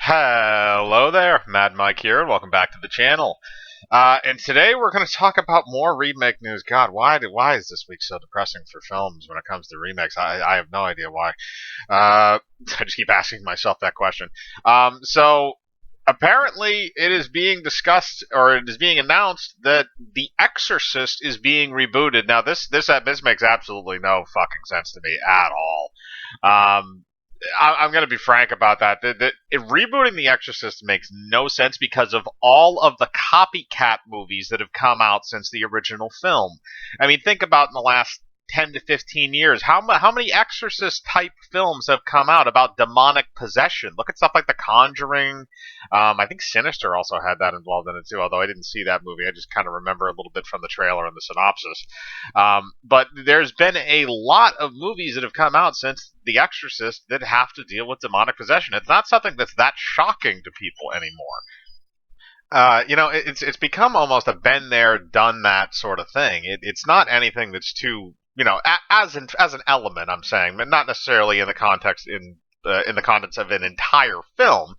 Hello there, Mad Mike here, and welcome back to the channel. And today we're going to talk about more remake news. God, why is this week so depressing for films when it comes to remakes? I have no idea why. I just keep asking myself that question. So apparently it is being discussed, or it is being announced that The Exorcist is being rebooted. Now this makes absolutely no fucking sense to me at all. I'm going to be frank about that. Rebooting The Exorcist makes no sense because of all of the copycat movies that have come out since the original film. I mean, think about in the last 10 to 15 years, how many Exorcist type films have come out about demonic possession? Look at stuff like The Conjuring. I think Sinister also had that involved in it too, although I didn't see that movie. I just kind of remember a little bit from the trailer and the synopsis. But there's been a lot of movies that have come out since The Exorcist that have to deal with demonic possession. It's not something that's that shocking to people anymore. It's become almost a been there, done that sort of thing. It's not anything that's too, as an element. I'm saying, but not necessarily in the context in the contents of an entire film.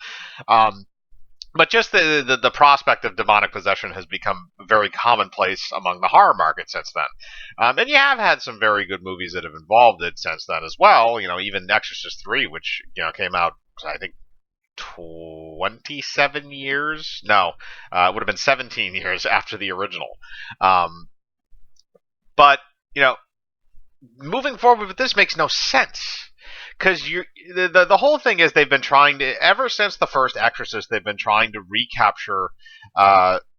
Um, but just the prospect of demonic possession has become very commonplace among the horror market since then. And you have had some very good movies that have involved it since then as well. Even Exorcist 3, which, came out, I think, 27 years? No, it would have been 17 years after the original. Um, but, you know, moving forward with this makes no sense. Because the whole thing is they've been trying to, ever since the first Exorcist, they've been trying to recapture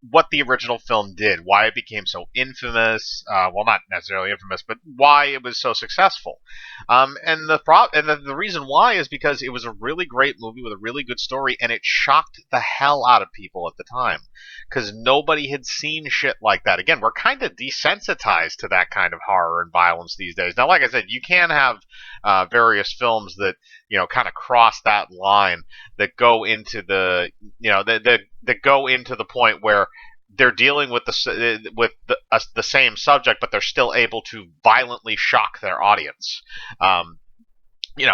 what the original film did, why it became so infamous. Well, not necessarily infamous, but why it was so successful. And the reason why is because it was a really great movie with a really good story, and it shocked the hell out of people at the time because nobody had seen shit like that. Again, we're kind of desensitized to that kind of horror and violence these days. Now, like I said, you can have various films that kind of cross that line, that go into that go into the point where they're dealing with the same subject, but they're still able to violently shock their audience. Um,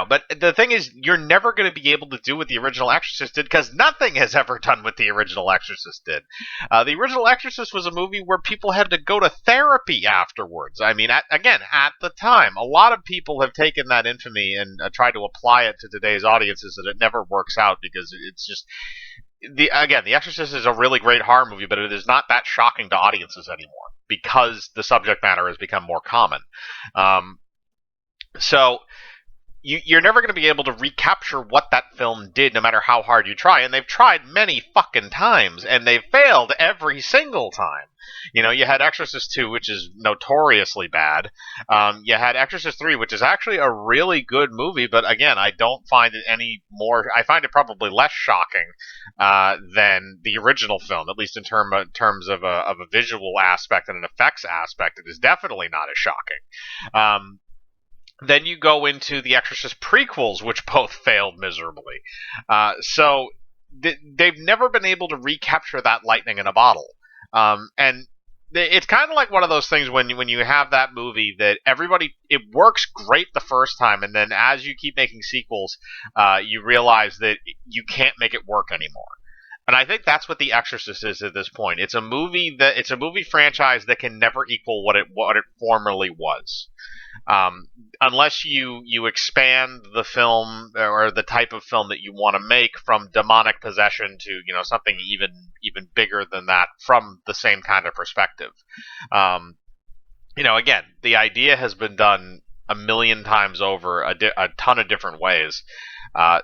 but the thing is, you're never going to be able to do what the original Exorcist did because nothing has ever done what the original Exorcist did. The original Exorcist was a movie where people had to go to therapy afterwards. I mean, at the time, a lot of people have taken that infamy and tried to apply it to today's audiences, and it never works out because it's just The Exorcist is a really great horror movie, but it is not that shocking to audiences anymore because the subject matter has become more common. Um, so you're never going to be able to recapture what that film did, no matter how hard you try. And they've tried many fucking times, and they've failed every single time. You had Exorcist 2, which is notoriously bad. You had Exorcist 3, which is actually a really good movie, but again, I don't find it any more. I find it probably less shocking than the original film, at least in terms of a visual aspect and an effects aspect. It is definitely not as shocking. Then you go into the Exorcist prequels, which both failed miserably. They've never been able to recapture that lightning in a bottle. And it's kind of like one of those things when you have that movie that it works great the first time, and then as you keep making sequels, you realize that you can't make it work anymore. And I think that's what The Exorcist is at this point. It's a movie franchise that can never equal what it formerly was. Unless you expand the film or the type of film that you want to make from demonic possession to something even bigger than that from the same kind of perspective. Again, the idea has been done a million times over a ton of different ways.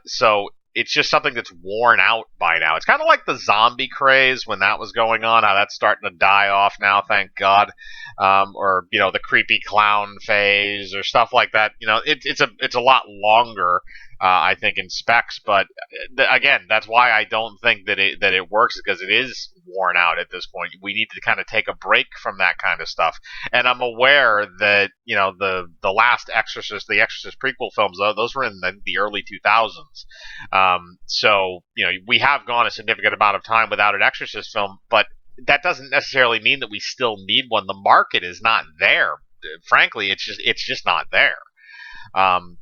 So it's just something that's worn out by now. It's kind of like the zombie craze when that was going on, how that's starting to die off now, thank God. Or the creepy clown phase or stuff like that. It's a lot longer, I think, in specs, but again, that's why I don't think that it works, because it is worn out at this point. We need to kind of take a break from that kind of stuff. And I'm aware that the last Exorcist, the Exorcist prequel films, those were in the early 2000s. So we have gone a significant amount of time without an Exorcist film, but that doesn't necessarily mean that we still need one. The market is not there. Frankly, it's just not there. Um,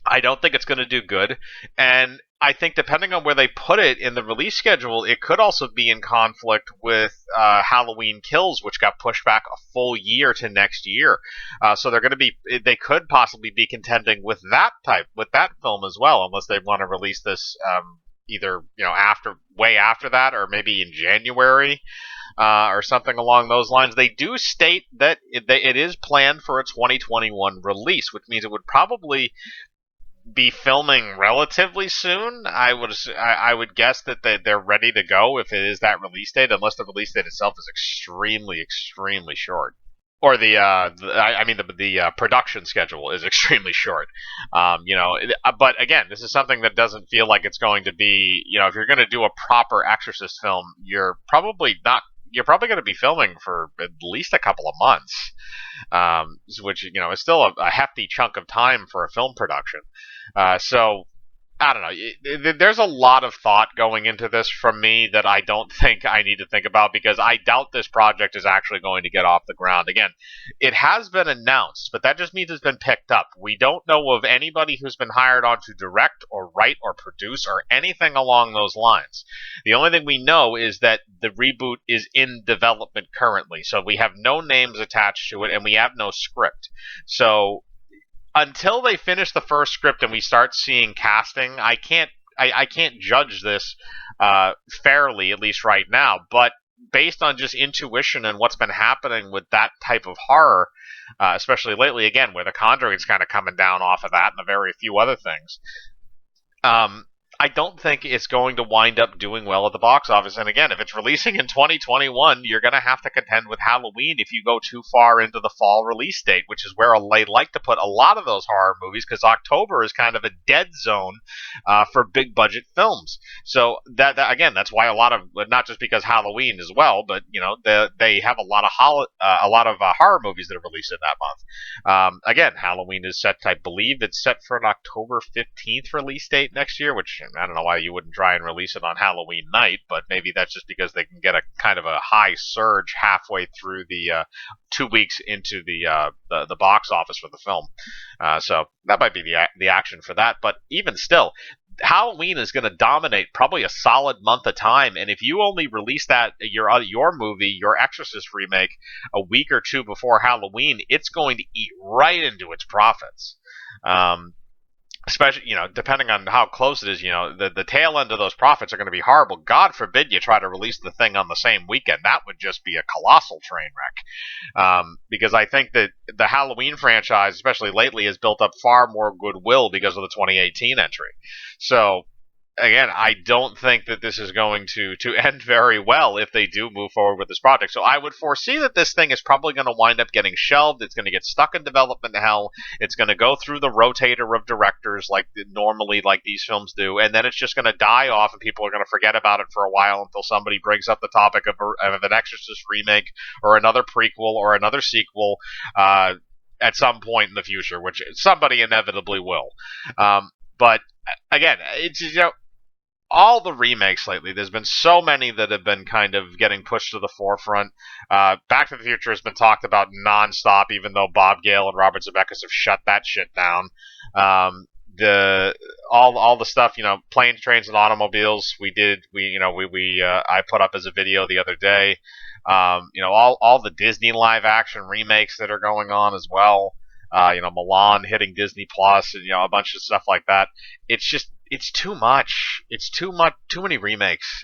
I don't think it's going to do good. And I think depending on where they put it in the release schedule, it could also be in conflict with Halloween Kills, which got pushed back a full year to next year. So they're going to be, they could possibly be contending with with that film as well, unless they want to release this either way after that, or maybe in January. Or something along those lines. They do state that it is planned for a 2021 release, which means it would probably be filming relatively soon. I would guess that they're ready to go if it is that release date, unless the release date itself is extremely short. Or the production schedule is extremely short. But again, this is something that doesn't feel like it's going to be. If you're going to do a proper Exorcist film, you're probably not. You're probably going to be filming for at least a couple of months, which is still a hefty chunk of time for a film production. So I don't know. There's a lot of thought going into this from me that I don't think I need to think about, because I doubt this project is actually going to get off the ground. Again, it has been announced, but that just means it's been picked up. We don't know of anybody who's been hired on to direct or write or produce or anything along those lines. The only thing we know is that the reboot is in development currently, so we have no names attached to it and we have no script. So until they finish the first script and we start seeing casting, I can't judge this fairly, at least right now. But based on just intuition and what's been happening with that type of horror, especially lately, again, where The Conjuring's kind of coming down off of that and a very few other things, I don't think it's going to wind up doing well at the box office. And again, if it's releasing in 2021, you're going to have to contend with Halloween if you go too far into the fall release date, which is where they like to put a lot of those horror movies, because October is kind of a dead zone for big budget films. So that again, that's why a lot of, not just because Halloween as well, but they have a lot of horror movies that are released in that month. Again, Halloween is set, I believe it's set for an October 15th release date next year, which I don't know why you wouldn't try and release it on Halloween night, but maybe that's just because they can get a kind of a high surge halfway through the 2 weeks into the box office for the film. So that might be the action for that. But even still, Halloween is going to dominate probably a solid month of time, and if you only release that your movie, your Exorcist remake, a week or two before Halloween, it's going to eat right into its profits. Especially, depending on how close it is, the tail end of those profits are going to be horrible. God forbid you try to release the thing on the same weekend. That would just be a colossal train wreck. Because I think that the Halloween franchise, especially lately, has built up far more goodwill because of the 2018 entry. So, again, I don't think that this is going to end very well if they do move forward with this project. So I would foresee that this thing is probably going to wind up getting shelved. It's going to get stuck in development hell. It's going to go through the rotator of directors like these films do, and then it's just going to die off, and people are going to forget about it for a while until somebody brings up the topic of an Exorcist remake or another prequel or another sequel at some point in the future, which somebody inevitably will. But again, it's all the remakes lately, there's been so many that have been kind of getting pushed to the forefront. Back to the Future has been talked about nonstop, even though Bob Gale and Robert Zemeckis have shut that shit down. All the stuff, Planes, Trains, and Automobiles, I put up as a video the other day. All the Disney live action remakes that are going on as well. Milan hitting Disney Plus, and a bunch of stuff like that. It's too much. It's too many remakes.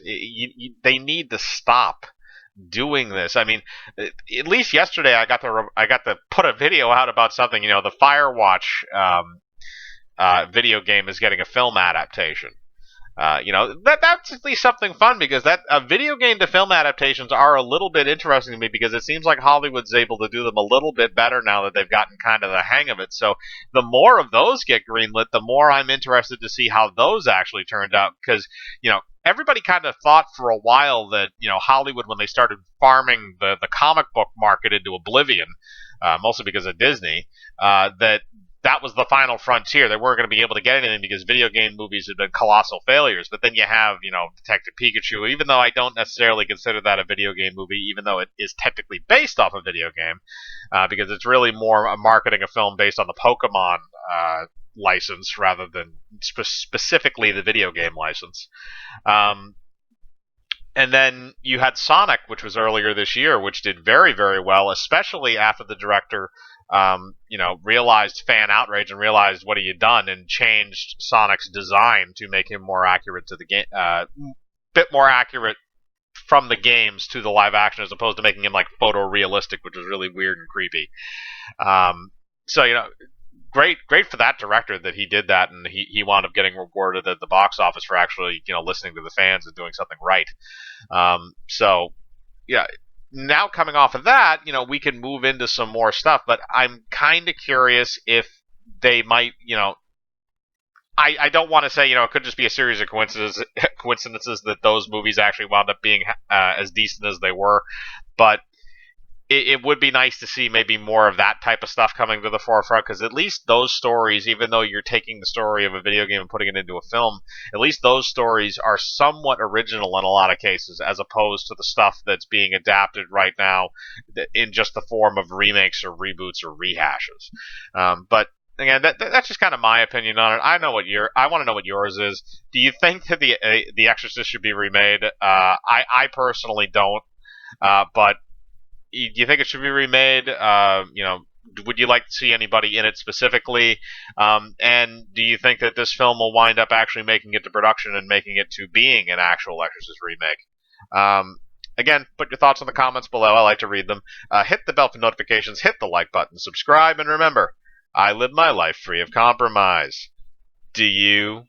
They need to stop doing this. I mean, at least yesterday I got to put a video out about something. The Firewatch video game is getting a film adaptation. That's at least something fun, because that video game to film adaptations are a little bit interesting to me, because it seems like Hollywood's able to do them a little bit better now that they've gotten kind of the hang of it. So the more of those get greenlit, the more I'm interested to see how those actually turned out, because everybody kind of thought for a while that Hollywood, when they started farming the comic book market into oblivion, mostly because of Disney, that that was the final frontier. They weren't going to be able to get anything because video game movies had been colossal failures. But then you have, Detective Pikachu, even though I don't necessarily consider that a video game movie, even though it is technically based off a video game, because it's really more marketing a film based on the Pokemon license rather than specifically the video game license. Um, and then you had Sonic, which was earlier this year, which did very, very well, especially after the director, realized fan outrage and realized what he had done and changed Sonic's design to make him more accurate to the game, bit more accurate from the games to the live action, as opposed to making him like photorealistic, which was really weird and creepy. So great for that director that he did that, and he wound up getting rewarded at the box office for actually listening to the fans and doing something right. So yeah, now coming off of that, we can move into some more stuff, but I'm kind of curious if they might, I don't want to say, it could just be a series of coincidences that those movies actually wound up being as decent as they were, but it would be nice to see maybe more of that type of stuff coming to the forefront, because at least those stories, even though you're taking the story of a video game and putting it into a film, at least those stories are somewhat original in a lot of cases, as opposed to the stuff that's being adapted right now in just the form of remakes or reboots or rehashes. But again, that's just kind of my opinion on it. I want to know what yours is. Do you think that the Exorcist should be remade? I personally don't, but do you think it should be remade? Would you like to see anybody in it specifically? And do you think that this film will wind up actually making it to production and making it to being an actual Exorcist remake? Again, put your thoughts in the comments below. I like to read them. Hit the bell for notifications, hit the like button, subscribe, and remember, I live my life free of compromise. Do you?